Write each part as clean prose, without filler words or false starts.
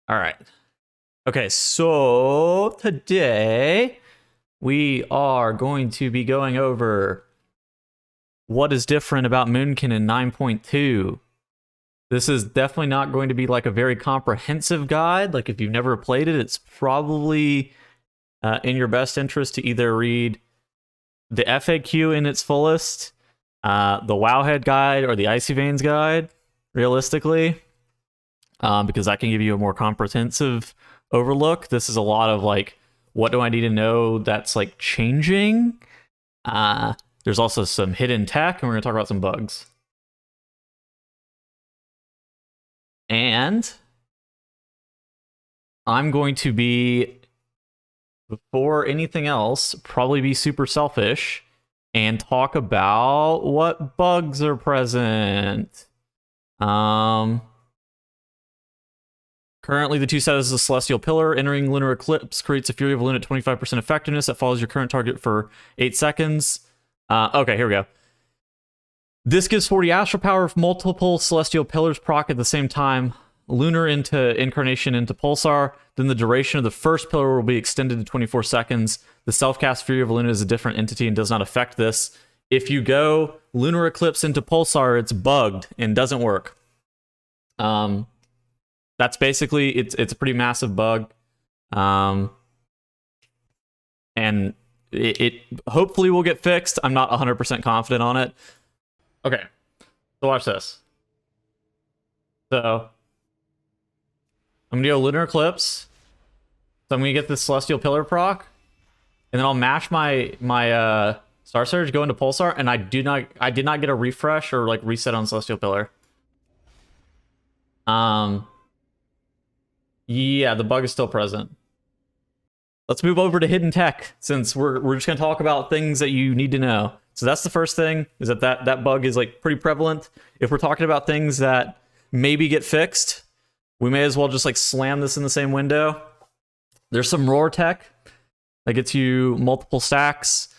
All right. Okay, so today we are going to be going over what is different about Moonkin in 9.2. This is definitely not going to be like a very comprehensive guide. Like if you've never played it, it's probably in your best interest to either read the FAQ in its fullest, the Wowhead guide, or the Icy Veins guide, realistically, because I can give you a more comprehensive overlook. This is a lot of like, what do I need to know that's like changing? There's also some hidden tech, and we're going to talk about some bugs. And I'm going to be, before anything else, probably be super selfish and talk about what bugs are present. Currently, the two status is a Celestial Pillar. Entering Lunar Eclipse creates a Fury of Luna at 25% effectiveness that follows your current target for 8 seconds. Okay, here we go. This gives 40 astral power if multiple Celestial Pillars proc at the same time. Lunar into Incarnation into Pulsar. Then the duration of the first pillar will be extended to 24 seconds. The self-cast Fury of Luna is a different entity and does not affect this. If you go Lunar Eclipse into Pulsar, it's bugged and doesn't work. That's basically, it's a pretty massive bug. And it hopefully will get fixed. I'm not 100% confident on it. Okay, so watch this. So I'm gonna go Lunar Eclipse. So I'm gonna get this Celestial Pillar proc, and then I'll mash my Star Surge, go into Pulsar, and I did not get a refresh or like reset on Celestial Pillar. Yeah, the bug is still present. Let's move over to hidden tech, since we're just gonna talk about things that you need to know. So that's the first thing, is that bug is like pretty prevalent. If we're talking about things that maybe get fixed, we may as well just like slam this in the same window. There's some roar tech that gets you multiple stacks.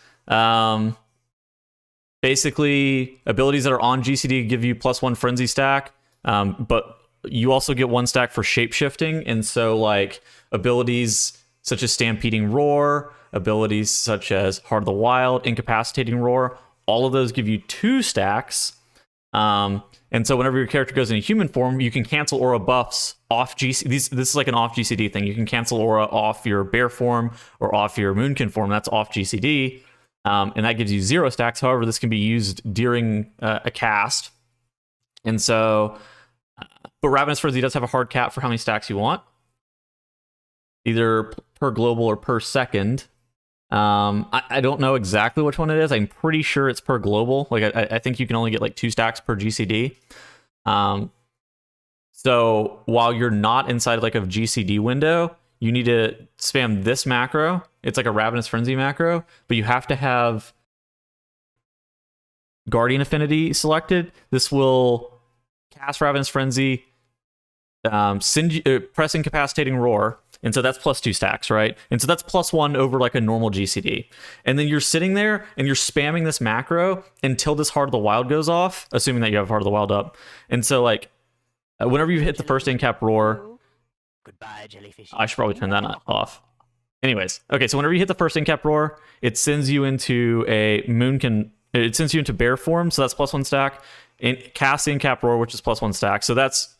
Basically, abilities that are on GCD give you +1 frenzy stack, but you also get 1 stack for shapeshifting. And so like abilities such as Stampeding Roar, abilities such as Heart of the Wild, Incapacitating Roar, all of those give you 2 stacks. And so whenever your character goes into human form, you can cancel aura buffs off GCD. This is like an off GCD thing. You can cancel aura off your bear form or off your moonkin form. That's off GCD. And that gives you 0 stacks. However, this can be used during a cast. And so, but Ravenous Frenzy does have a hard cap for how many stacks you want, either per global or per second. I don't know exactly which one it is. I'm pretty sure it's per global. Like I think you can only get like 2 stacks per GCD. So while you're not inside like a GCD window, you need to spam this macro. It's like a Ravenous Frenzy macro, but you have to have Guardian Affinity selected. This will cast Ravenous Frenzy, press Incapacitating Roar, and so that's +2 stacks, right? And so that's +1 over like a normal GCD. And then you're sitting there and you're spamming this macro until this Heart of the Wild goes off, assuming that you have Heart of the Wild up. And so like, whenever you hit the first in-cap roar, goodbye, jellyfish. I should probably turn that off. Anyways, okay, so whenever you hit the first in-cap roar, it sends you into a it sends you into bear form, so that's +1 stack. And cast the in-cap roar, which is +1 stack. So that's,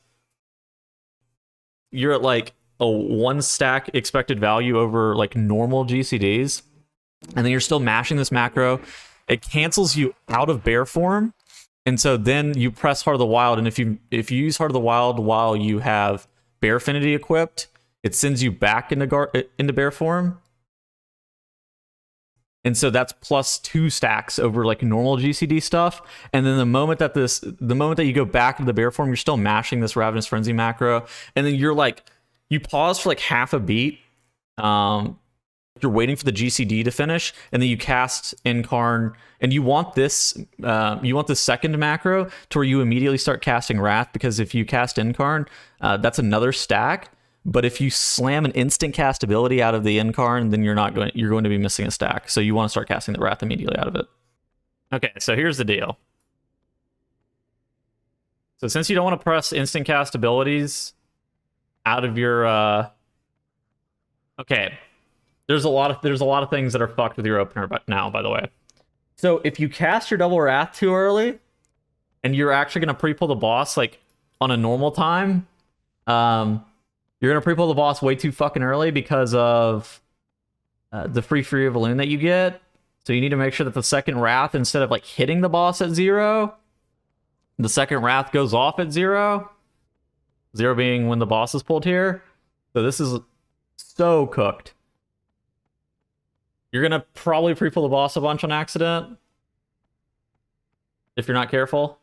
you're at like a 1 stack expected value over like normal GCDs, and then you're still mashing this macro. It cancels you out of bear form, and so then you press Heart of the Wild, and if you use Heart of the Wild while you have Bear Affinity equipped, it sends you back into bear form, and so that's +2 stacks over like normal GCD stuff. And then the moment that you go back into the bear form, you're still mashing this Ravenous Frenzy macro, and then you're like, you pause for like half a beat. You're waiting for the GCD to finish, and then you cast Incarn, and you want this second macro to where you immediately start casting Wrath, because if you cast Incarn, that's another stack. But if you slam an instant cast ability out of the Incarn, then you're going to be missing a stack. So you want to start casting the Wrath immediately out of it. Okay, so here's the deal. So since you don't want to press instant cast abilities out of your okay. There's a lot of things that are fucked with your opener now, by the way. So if you cast your double wrath too early, and you're actually gonna pre-pull the boss like on a normal time, you're gonna pre-pull the boss way too fucking early because of the free of Balloon that you get. So you need to make sure that the second wrath, instead of like hitting the boss at 0, the second wrath goes off at 0. 0 being when the boss is pulled here. So this is so cooked. You're gonna probably pre-pull the boss a bunch on accident if you're not careful.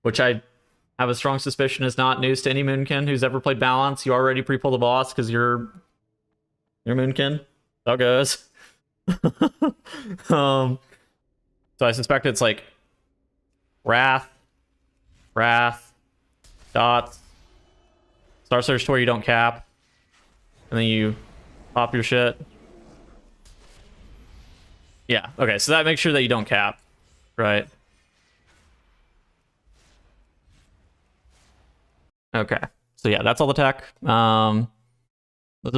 Which I have a strong suspicion is not news to any Moonkin who's ever played Balance. You already pre-pull the boss because you're Moonkin. How it goes. So I suspect it's like Wrath, Dots, Star Surge to where you don't cap, and then you pop your shit. Yeah, okay, so that makes sure that you don't cap, right? Okay, so yeah, that's all the tech. Those are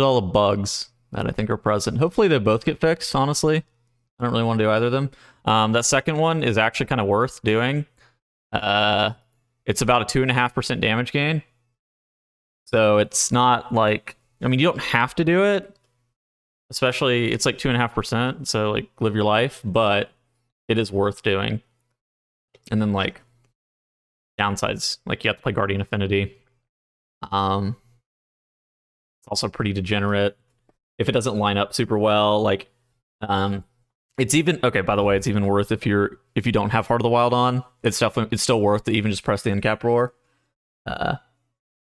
all the bugs that I think are present. Hopefully they both get fixed, honestly. I don't really want to do either of them. That second one is actually kind of worth doing. It's about a 2.5% damage gain. So it's not like... I mean, you don't have to do it. Especially, it's like 2.5%, so like, live your life. But it is worth doing. And then like, downsides, like you have to play Guardian Affinity. It's also pretty degenerate if it doesn't line up super well. Like, it's even okay. By the way, it's even worth if you don't have Heart of the Wild on. It's still worth to even just press the end cap roar.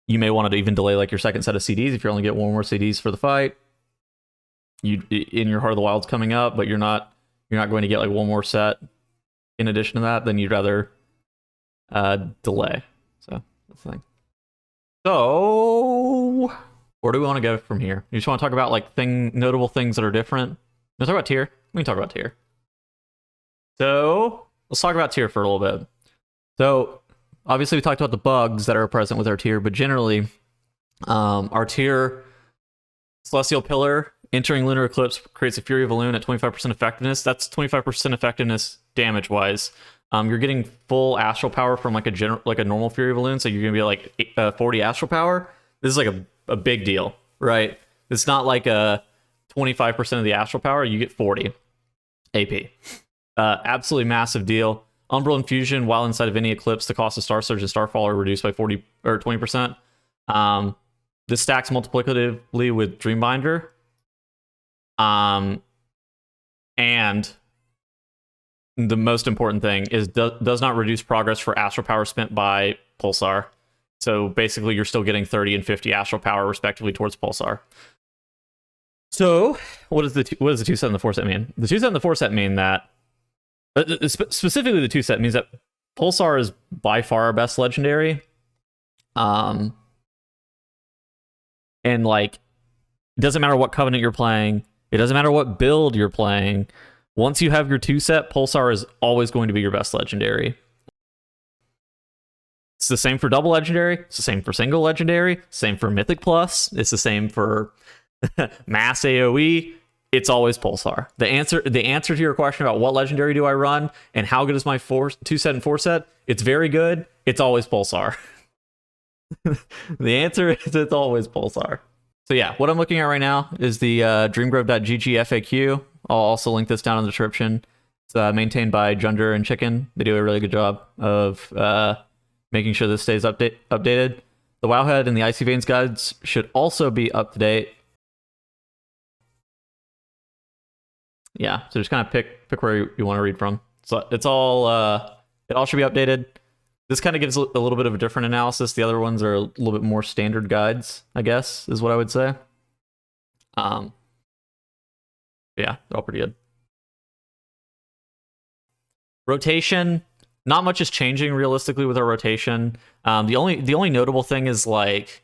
You may want to even delay like your second set of CDs if you only get one more CDs for the fight. You in your Heart of the Wild's coming up, but you're not going to get like one more set in addition to that. Then you'd rather delay. So that's the thing. So where do we want to go from here? You just want to talk about like notable things that are different? Let's talk about tier. We can talk about tier. So let's talk about tier for a little bit. So obviously we talked about the bugs that are present with our tier, but generally our tier Celestial Pillar entering Lunar Eclipse creates a Fury of Elune at 25% effectiveness. That's 25% effectiveness damage wise. You're getting full astral power from like a normal Fury of Elune, so you're gonna be like 40 astral power. This is like a big deal, right? It's not like a 25% of the astral power. You get 40 AP. Absolutely massive deal. Umbral Infusion, while inside of any eclipse, the cost of Star Surge and Starfall are reduced by 40 or 20%. This stacks multiplicatively with Dreambinder. And the most important thing is does not reduce progress for astral power spent by Pulsar. So basically, you're still getting 30 and 50 astral power respectively towards Pulsar. So what does the 2 set and the 4 set mean? The 2 set and the 4 set mean that specifically the 2 set means that Pulsar is by far our best legendary. And like, it doesn't matter what covenant you're playing. It doesn't matter what build you're playing. Once you have your 2 set, Pulsar is always going to be your best legendary. It's the same for double legendary. It's the same for single legendary. Same for Mythic Plus. It's the same for mass AoE. It's always Pulsar. The answer to your question about what legendary do I run and how good is my 2 set and 4 set, it's very good. It's always Pulsar. The answer is it's always Pulsar. So yeah, what I'm looking at right now is the dreamgrove.gg FAQ. I'll also link this down in the description. It's maintained by Junder and Chicken. They do a really good job of making sure this stays updated. The Wowhead and the Icy Veins guides should also be up to date. Yeah, so just kind of pick where you want to read from. So it's all it all should be updated. This kind of gives a little bit of a different analysis. The other ones are a little bit more standard guides, I guess, is what I would say. Yeah, they're all pretty good. Rotation, not much is changing realistically with our rotation. The only notable thing is like,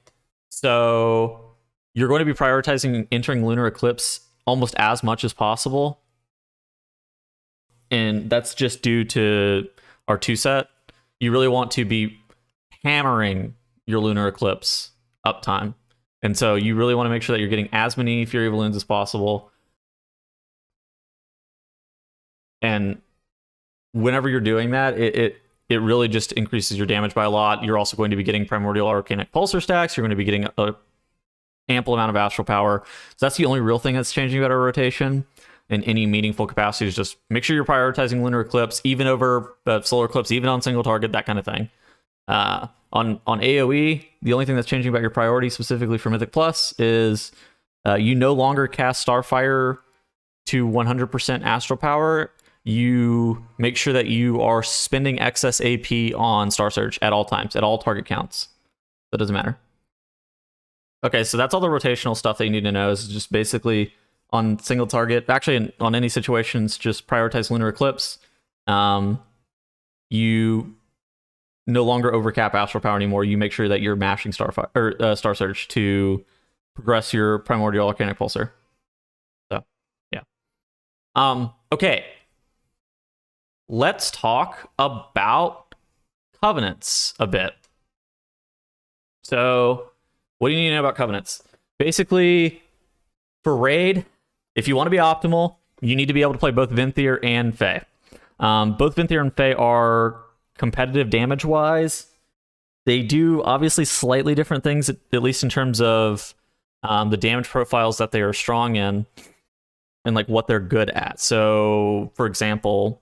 so you're going to be prioritizing entering Lunar Eclipse almost as much as possible. And that's just due to our 2 set. You really want to be hammering your lunar eclipse uptime. And so you really want to make sure that you're getting as many Fury Balloons as possible. And whenever you're doing that, it really just increases your damage by a lot. You're also going to be getting Primordial Arcanic Pulsar stacks. You're going to be getting an ample amount of Astral Power. So that's the only real thing that's changing about our rotation in any meaningful capacity, is just make sure you're prioritizing Lunar Eclipse, even over Solar Eclipse, even on single target, that kind of thing. On AoE, the only thing that's changing about your priority specifically for Mythic Plus is you no longer cast Starfire to 100% Astral Power. You make sure that you are spending excess AP on Star Surge at all times, at all target counts. That doesn't matter. Okay, so that's all the rotational stuff that you need to know. Is just basically on single target, actually on any situations, just prioritize Lunar Eclipse. You no longer overcap Astral Power anymore. You make sure that you're mashing Star Surge to progress your Primordial Arcanic Pulsar. So, yeah. Okay. Let's talk about Covenants a bit. So, what do you need to know about Covenants? Basically, for Raid, if you want to be optimal, you need to be able to play both Venthyr and Fae. Both Venthyr and Fae are competitive damage-wise. They do obviously slightly different things, at least in terms of the damage profiles that they are strong in and like what they're good at. So, for example,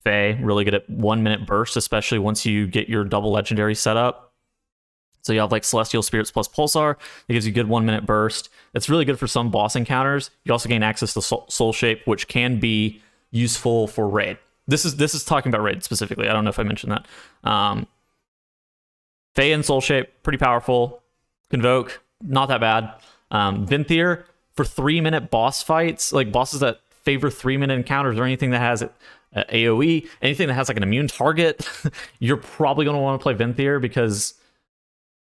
Fae, really good at 1 minute burst, especially once you get your double legendary set up. So you have like Celestial Spirits plus Pulsar. It gives you a good 1 minute burst. It's really good for some boss encounters. You also gain access to Soul Shape, which can be useful for Raid. This is talking about Raid specifically. I don't know if I mentioned that. Fae and Soul Shape, pretty powerful. Convoke, not that bad. Venthyr, for 3 minute boss fights, like bosses that favor 3 minute encounters or anything that has AoE, anything that has like an immune target, you're probably going to want to play Venthyr because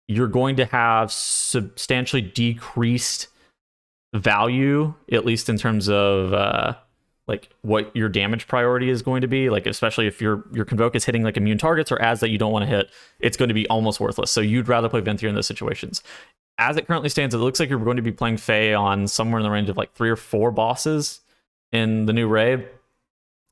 you're going to have substantially decreased value, at least in terms of like what your damage priority is going to be. Like especially if your Convoke is hitting like immune targets or ads that you don't want to hit, it's going to be almost worthless. So you'd rather play Venthyr in those situations. As it currently stands, it looks like you're going to be playing Fae on somewhere in the range of like 3 or 4 bosses in the new raid,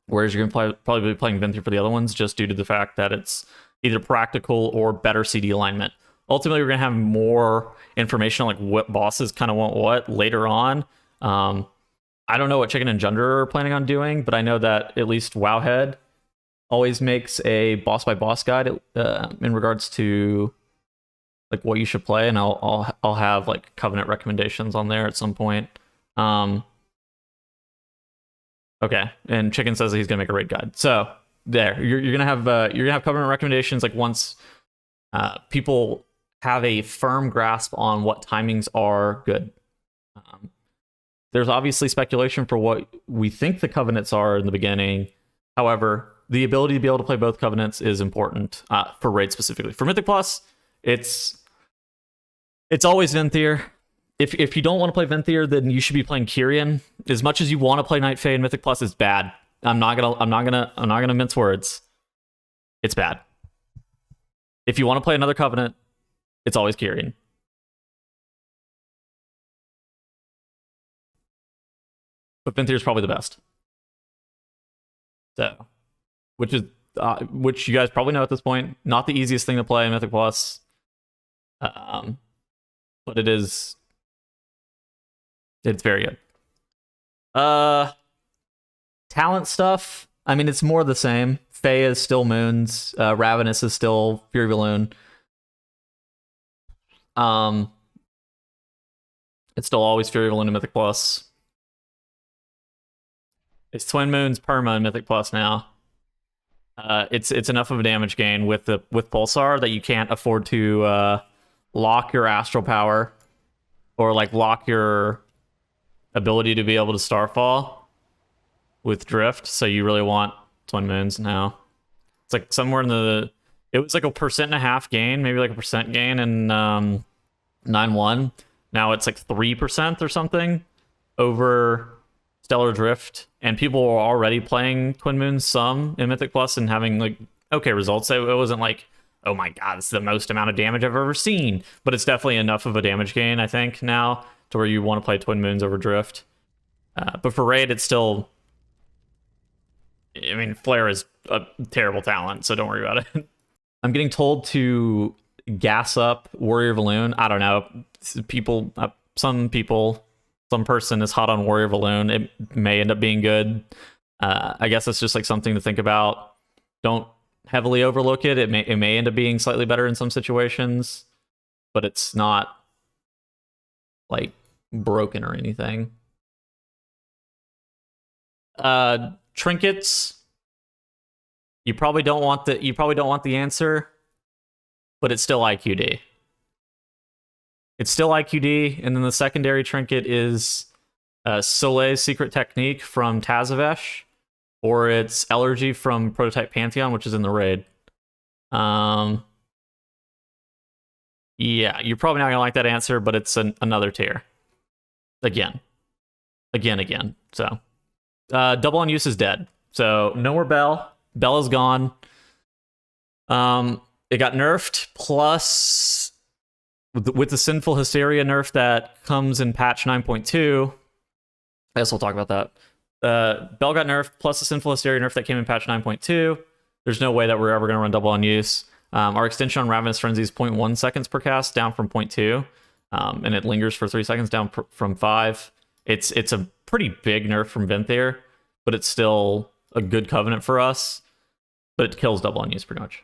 whereas you're going to probably be playing Venthyr for the other ones, just due to the fact that it's either practical or better CD alignment. Ultimately, we're going to have more information on like what bosses kind of want what later on. I don't know what Chicken and Junder are planning on doing, but I know that at least Wowhead always makes a boss by boss guide in regards to like what you should play, and I'll have like Covenant recommendations on there at some point. Okay, and Chicken says that he's gonna make a raid guide. So there, you're gonna have Covenant recommendations like once people have a firm grasp on what timings are good. There's obviously speculation for what we think the Covenants are in the beginning. However, the ability to be able to play both Covenants is important for Raid specifically. For Mythic Plus, it's always Venthyr. If you don't want to play Venthyr, then you should be playing Kyrian. As much as you want to play Night Fae in Mythic Plus, it's bad. I'm not gonna mince words. It's bad. If you want to play another Covenant, it's always Kyrian. But Venthyr is probably the best. So, which you guys probably know at this point, not the easiest thing to play in Mythic Plus. But it's very good. Talent stuff, I mean, it's more of the same. Fae is still Moons. Ravenous is still Fury Balloon. It's still always Fury Balloon in Mythic Plus. It's Twin Moons perma in Mythic Plus now. It's enough of a damage gain with Pulsar that you can't afford to lock your Astral Power or like lock your ability to be able to Starfall with Drift. So you really want Twin Moons now. It's like somewhere in the... It was like a 1.5% gain, maybe like a percent gain in 9.1. Now it's like 3% or something over Stellar Drift. And people were already playing Twin Moons some in Mythic Plus and having like okay results. It wasn't like oh my god, this is the most amount of damage I've ever seen. But it's definitely enough of a damage gain, I think, now, to where you want to play Twin Moons over Drift. But for Raid, it's still... I mean, Flare is a terrible talent, so don't worry about it. I'm getting told to gas up Warrior Valoon. I don't know. Some person is hot on Warrior Valoon. It may end up being good. I guess it's just like something to think about. Don't heavily overlook it. It may end up being slightly better in some situations, but it's not like broken or anything. Trinkets. You probably don't want the answer, but it's still IQD. It's still IQD, and then the secondary trinket is Soleil's Secret Technique from Tazavesh, or it's Allergy from Prototype Pantheon, which is in the raid. Yeah, you're probably not gonna like that answer, but it's another tier. Again. So, double on use is dead. So no more Bell. Bell is gone. It got nerfed, plus with the Sinful Hysteria nerf that comes in patch 9.2. I guess we'll talk about that. Bell got nerfed, plus the Sinful Hysteria nerf that came in patch 9.2. There's no way that we're ever going to run double on use. Our extension on Ravenous Frenzy is 0.1 seconds per cast, down from 0.2. And it lingers for 3 seconds, down from 5. It's a pretty big nerf from Venthyr, but it's still a good covenant for us. But it kills double on use pretty much.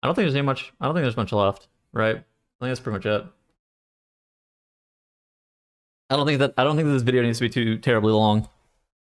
I don't think there's much left, right? I think that's pretty much it. I don't think this video needs to be too terribly long.